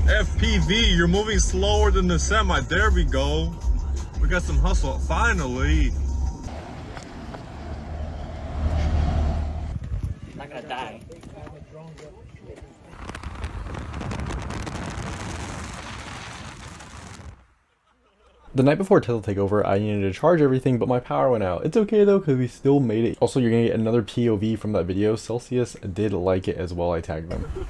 FPV, you're moving slower than the semi. There we go. We got some hustle, finally. I'm not gonna die. The night before Tesla Takeover, I needed to charge everything, but my power went out. It's okay though, because we still made it. Also, you're gonna get another POV from that video. Celsius did like it as well. I tagged them.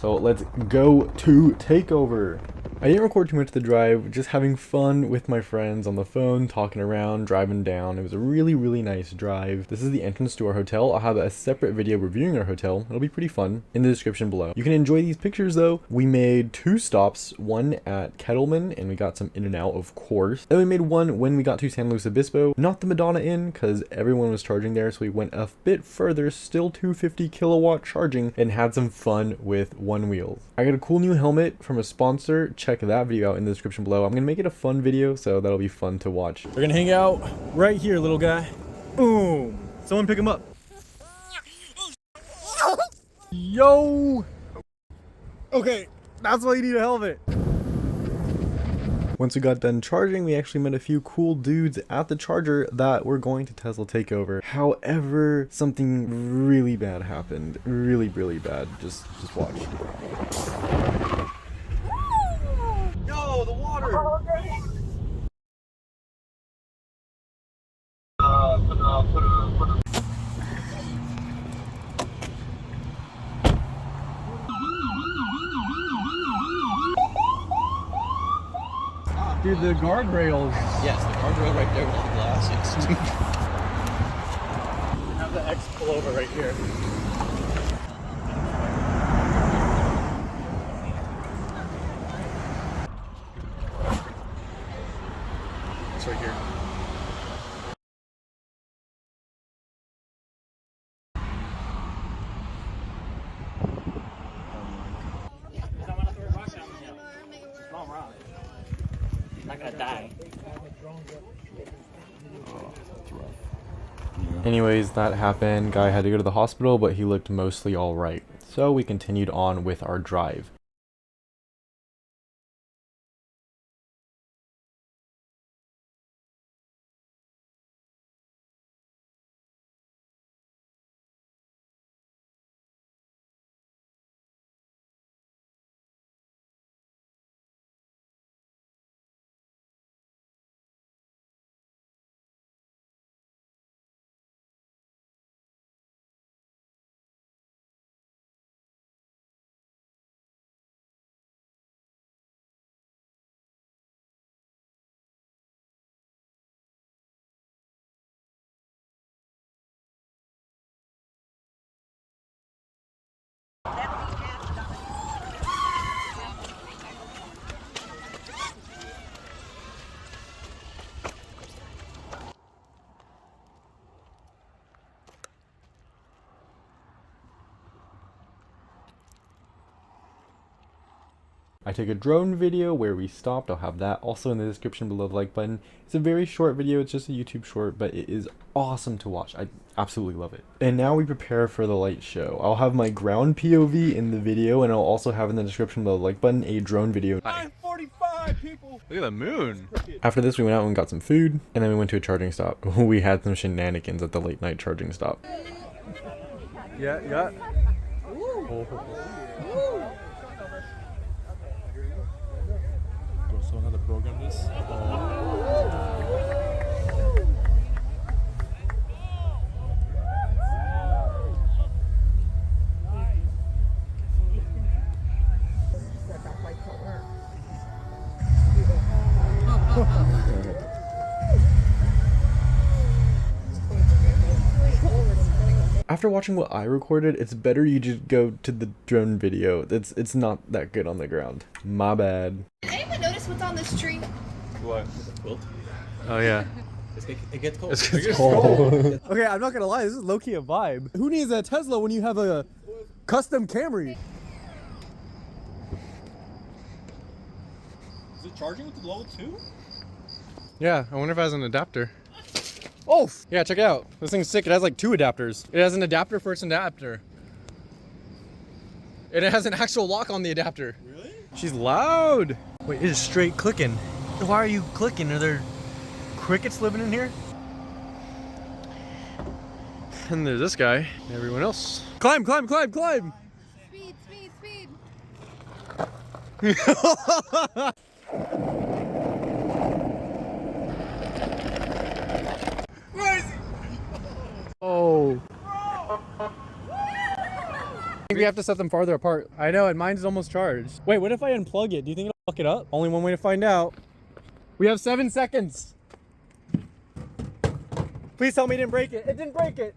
So let's go to Takeover. I didn't record too much of the drive, just having fun with my friends on the phone, talking around, driving down. It was a really, really nice drive. This is the entrance to our hotel. I'll have a separate video reviewing our hotel. It'll be pretty fun in the description below. You can enjoy these pictures though. We made 2 stops, one at Kettleman, and we got some In-N-Out, of course. Then we made one when we got to San Luis Obispo, not the Madonna Inn, because everyone was charging there, so we went a bit further, still 250 kilowatt charging, and had some fun with one wheels. I got a cool new helmet from a sponsor. Check that video out in the description below. I'm gonna make it a fun video, so that'll be fun to watch. We're gonna hang out right here, little guy. Boom! Someone pick him up. Yo! Okay, that's why you need a helmet. Once we got done charging, we actually met a few cool dudes at the charger that were going to Tesla Takeover. However, something really bad happened. Really, really bad. Just watch. Yo, the water! Dude, the guardrails. Yes, the guardrail right there with all the glasses. Have the X pull over right here. It's right here. I'm not gonna die. Anyways, that happened. Guy had to go to the hospital, but he looked mostly alright. So we continued on with our drive. I took a drone video where we stopped. I'll have that also in the description below the like button. It's a very short video. It's just a YouTube short, but it is awesome to watch. I absolutely love it. And now we prepare for the light show. I'll have my ground POV in the video, and I'll also have in the description below the like button a drone video. 9:45, people. Look at the moon. After this, we went out and got some food, and then we went to a charging stop. We had some shenanigans at the late night charging stop. Yeah. Someone had to program this. After watching what I recorded, it's better you just go to the drone video. It's not that good on the ground. My bad. Did anyone notice what's on this tree? What? Quilt. Oh yeah. It gets cold. It's cold. Okay, I'm not gonna lie, this is low-key a vibe. Who needs a Tesla when you have a custom Camry? Is it charging with the low too? Yeah, I wonder if it has an adapter. Oh, yeah, check it out. This thing's sick. It has like 2 adapters. It has an adapter for its adapter. And it has an actual lock on the adapter. Really? She's loud. Wait, it is straight clicking. Why are you clicking? Are there crickets living in here? And there's this guy and everyone else. Climb, climb, climb, climb! Speed, speed, speed. Oh. I think we have to set them farther apart. I know, and mine's almost charged. Wait, what if I unplug it? Do you think it'll fuck it up? Only one way to find out. We have 7 seconds. Please tell me it didn't break it. It didn't break it.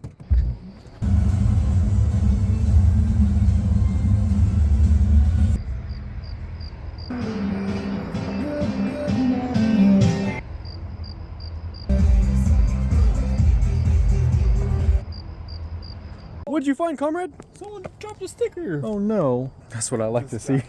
What'd you find, comrade? Someone dropped a sticker. Oh no. That's what I like to see.